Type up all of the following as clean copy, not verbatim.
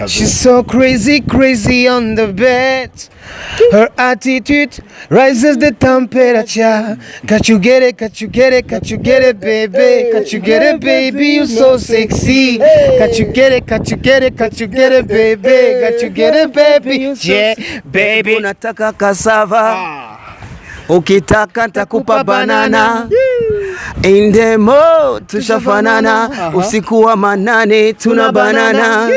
She's so crazy, crazy on the bed. Her attitude rises the temperature. Can't you get it, can't you get it, can't you get it, baby? Can't you get it, baby? You so sexy. Can't you get it, can't you get it, can't you get it, baby? Can't you get it, baby? Yeah, baby. Unataka cassava, ukitaka nitakupa banana. In the mood tushafanana, usiku wa manane tuna banana.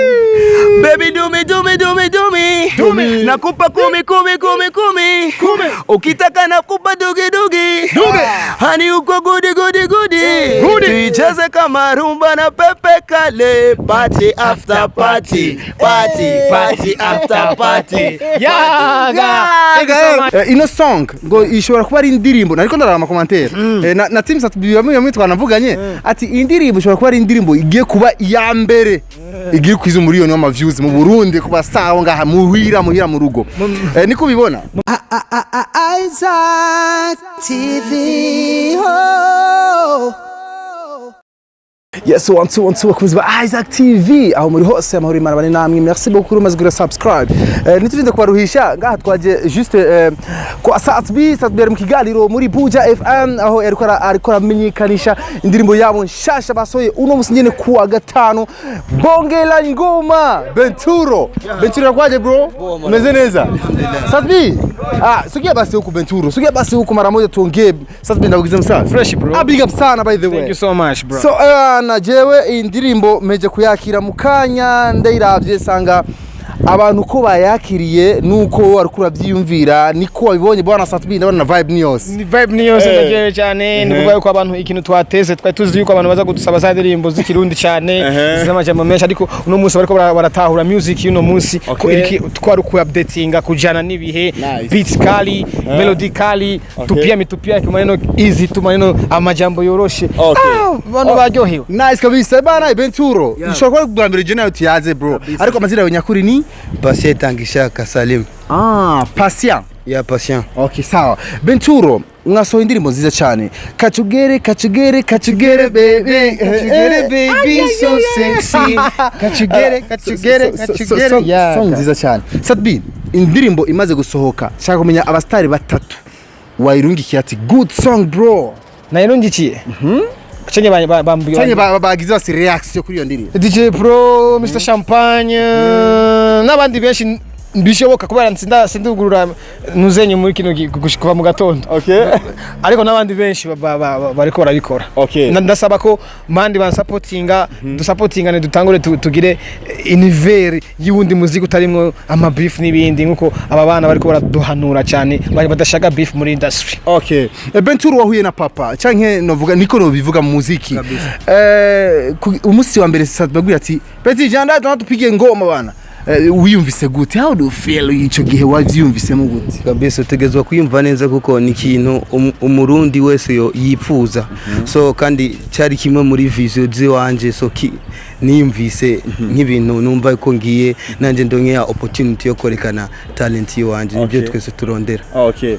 Baby do me, do me, do me, do me, do me. Nakupa kumi, kumi, kumi, kumi, kumi. Ukitaka nakupa dugi, dugi, dugi. Hani uko goody, goody, goody, goody. Tuicheze kama rumba na pepe kale. Party after party, party, party after party. Ino song ngo ishobora kuba ari indirimbo nariko ndarama commentaire na teams atubiyamwe twanavuganye ati indirimbo ishobora kuba ari indirimbo igiye kuba iya mbere igiye kwiza umuriyoni w'ama views mu Burundi kuba sawa ngaha muhira mu rugo niko bibona Isaac TV ho. Yes, one two wakuzi ba Isaac TV aho muri hose amahuri marabane namwe merci beaucoup umaze gura subscribe niturize kubaruhisha ngaha twaje juste ko Satbi mu kiganiro muri Buja FM aho ariko amenyekanisha indirimbo yabo nshasha basoye uno musi nyene kuwa gatanu bongela ngoma Benturo kwaje bro umeze neza Satbi sugia basi huko Benturo sugia basi huko mara moja tuongee Satbi ndakugize msa Fresh bro. Big up sana by the way. Thank you so much bro. So na jewe indirimbo meje kuyakira mukanya ndairavye sanga abantu ko bayakiriye nuko arikura byiyumvira niko wabibonye bwana Satbi ndabona vibe news Ni vibe news ndagiye cyane nikuvuga yuko abantu ikintu twateze twari tuzi yuko abantu baza gudusaba za ndirimbo z'ikirundi cyane z'amajambo menshi ariko uno munsi bariko baratahura music uno munsi twari ku updatinga kujana nibihe beats kali melody kali tupia maneno easy tu maneno amajambo yoroshe abantu baryohewe nice kabisa bana Benturo ishobora kugambira je nayo tiyaze bro ariko amazina yawe nyakuri ni Patient Tangishaka Salim. Patient. Ya Patient. Okay, sawa. Benturo, mwasohoye indirimbo nziza cyane. Kachugere baby. Kachugere baby so sexy. Kachugere. Song nziza cyane. Satbi, indirimbo imaze gusohoka. Shaka kumenya abastari batatu. Wairungikiye ati good song bro. Nairungikiye. Chenye bagize basi reaction kuri iyo ndirimbo. DJ Pro, Mr Champagne, n'abandi benshi bishoboka kubera sindugurura nuzenye muri kino kuva mu gatondo. Okay. Ariko n'abandi benshi bariko barabikora. Okay. Ndasaba ko mandi bansupportinga, dusupportingane dutangure tugire univers y'undi muziki utarimwo ama beef n'ibindi nkuko aba bana bariko baraduhanura cyane badashaka beef muri industry. Okay. Benturo wahuye na papa canke novuga niko no bivuga mu muziki. Umusi wa mbere Satbi ati Petit Janda tupige ngoma bana. Wiyumvise gute? How do you feel ico gihe wavyumvise mu gute? Kabisa tegezwa kwiyumva neza kuko ni kintu umurundi wese yifuza. So kandi cyari kimwe muri vision ziwanje so niyumvise nk'ibintu numva ko ngiye nanje ndonye opportunity yo korekana talent yiwanje nibyo twese turondera. Okay.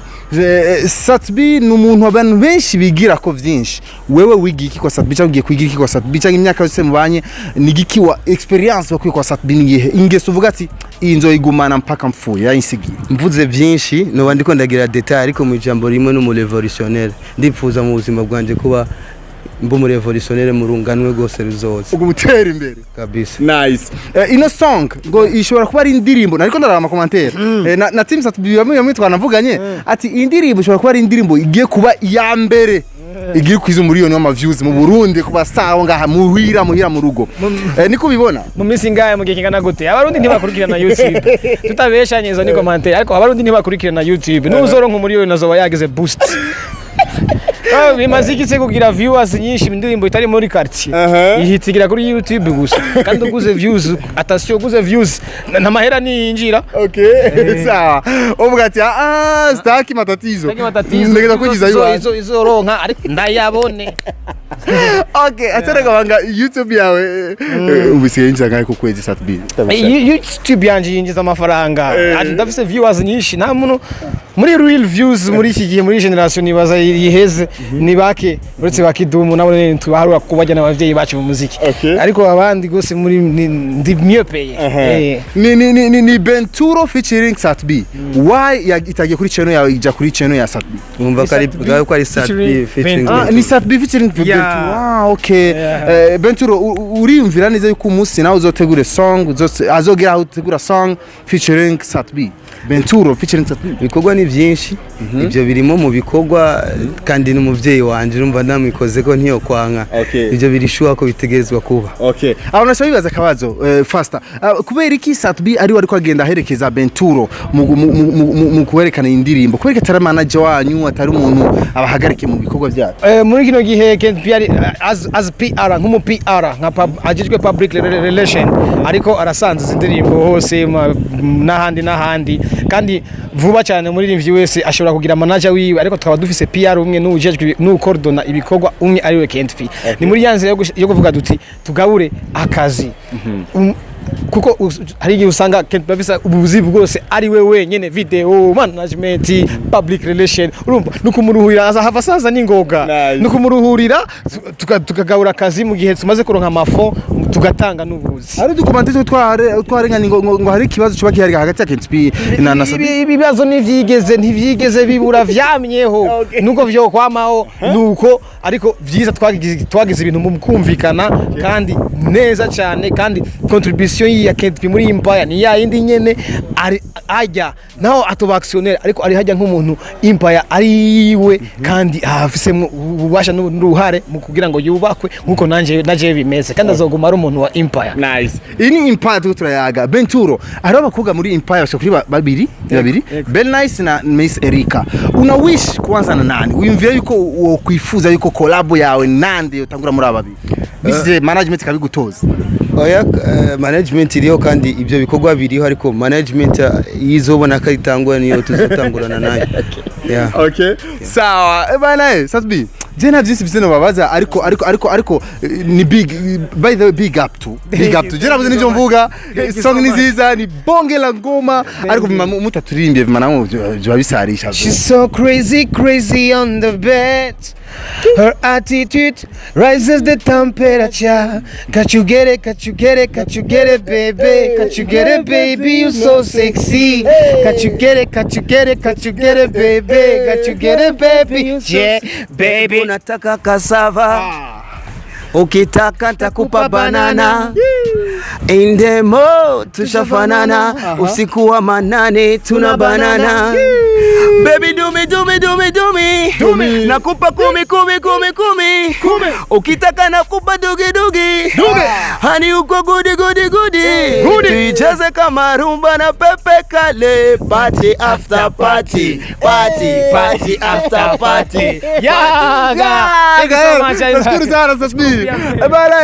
Satbi n'umuntu abantu benshi bigira ko vyinshi. Wewe wigiki kwa Satbi cyangwa ugiye kwigiki kwa Satbi cyangwa imyaka yose mubanye ni giki wa experience wakwiye kwa Satbi ngiye ingeso uvuga ati iyi nzo igumana mpaka mpfuye yayinsigiye. Mvuze byinshi no ndiko ndagira detail ariko mu jambo rimwe no mu revolutionnaire ndipfuza mu buzima bwanje kuba mbo mu revolutionnaire mu runganwe gose ruzoza ubwo mutera imbere kabisa. Nice. Ino song ngo ishobora kuba ari indirimbo nariko ndarama commentaire na teams atubiyamwe twanavuganye ati indirimbo ishobora kuba ari indirimbo igiye kuba iya mbere igiye kwiza umuriyoni w'ama views mu Burundi kuba sawa ngaha muhira mu rugo niko bibona mu minsi ngahe mu gihe kingana gute abarundi ntibakurikirana YouTube tutabeshanye izo ni commentaire ariko abarundi ntibakurikirana YouTube n'uzoronka umuriyoni nazo yagize boost bimaze iki kugira viewers nyinshi indirimbo itari muri quartier ihitigira kuri YouTube gusa kandi uguze views atasiyo uguze views n'amahera ninjira. Okay. Sawa uvuga ati staki matatizo ndageza kugiza izo ronka ariko ndayabone Okay, atera gabanga YouTube yawe ubisiye inza ngahe ku kwezi Satbi. YouTube yanje yinjiza amafaranga. Ndafise viewers nyinshi nta muntu muri real views muri iki gihe muri generation nibaza yiheze ni bake uretse bakidumu nabo tubaharura kubajya n'abavyeyi bacu mu muziki. Ariko abandi gose muri ndi mieux payé. Ni Benturo featuring Satbi. Why itagiye kuri channel yawe ija kuri channel ya Satbi? Umva ko ari Satbi featuring. Ni Satbi featuring Benturo. Okay. Benturo uriyumvira neza yuko umunsi nawe uzotegura song azogera aho utegura song featuring Satbi. Benturo featuring Satbi. Bikorwa ni byinshi. Ibyo birimo mu bikorwa kandi n'umuvyeyi wanje urumva namwikoze ko ntiyo kwanka. Ibyo birishuwa ko bitegerezwa kuba. Okay. Abona bibaza kabazo faster. Kubera iki Satbi ari wari kwagenda aherekeza Benturo mu kwerekana indirimbo. Kubera atari manager wanyu atari umuntu abahagarike mu bikorwa byabo. Muri kino gihe PR as PR nk'umu PR nka ajijwe public relation ariko arasanze indirimbo hose n'ahandi kandi vuba cyane muri rimvyi wese ashobora kugira manager wiwe ariko tukaba dufise PR umwe n'ujejwe n'ukordona ibikorwa umwe ari we KNP. Ni muri yanze yo kuvuga duti tugabure akazi. Kuko hari igihe usanga bafisa ubuzi bwose ari we wenyene video management public relation urumva nukumuruhurira azahava saza ningoga nukumuruhurira tukagabura akazi mu gihe tumaze kuronka amafo tugatanga n'ubuzi ari dukomante twarenganye ngo hari kibazo cyo bakihari hagati ya KNP na Satbi. Ibibazo ntivyigeze bibura vyamyeho nuko vyo kwamaho nuko ariko vyiza twagize ibintu mu kumvikana kandi neza cyane kandi contribution ya KNP muri Empire ni ya yindi nyene ari ajya naho atoba actionnaire ariko ari hajya nk'umuntu Empire ariwe kandi afise ububasha n'uruhare mu kugira ngo yubakwe nkuko naje bimeze kandi azoguma ari umuntu wa Empire. Nice. Ini Empire turayaga Benturo ari abakuga muri Empire bashakuri babiri Ben Nice na Miss Erika. Una wish kuanza na nani? Uyumvira yuko kwifuza yuko collab yawe nande yotangura muri ababi? Bise management kabigutoza. Oya management iriho kandi ibyo bikorwa biriho ariko management yizobona ko itangwa niyo tuzotangurana nayo. Okay. Sawa. Bana Satbi. Jena byinshi bizeno babaza ariko ni by the way big up to jena buze nivyo mvuga song ni ziza ni bonge la ngoma ariko mutaturimbye vimana byo bisarisha. She's so crazy on the bed. Her attitude rises the temperature. Can't you get it, baby? Can't you get it, baby? You so sexy. Can't you get it, baby? Can't you get it, baby? Yeah, baby. Unataka cassava. Ukitaka nitakupa banana. In the mood tushafanana. Usiku wa manane tuna banana. Baby do me. Nakupa kumi. Ukitaka nakupa dugi. Hani uko goody. Tuicheze kama rumba na pepe kale. Party after party. After party. Nashukuru sana Satbi. Bana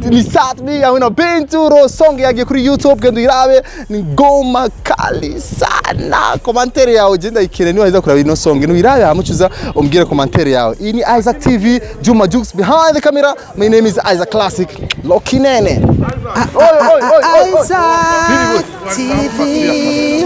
ni Satbi au Benturo song yake kuri YouTube gendo irabe ni ngoma kali sana. Commentaire yawe genda ikire ni waiza kuraba ino song no irabe amucuza umbwire commentaire yawe. Iyi ni Isaac TV Juma Jux behind the camera. My name is Isaac Classic Lokinene. Isaac TV.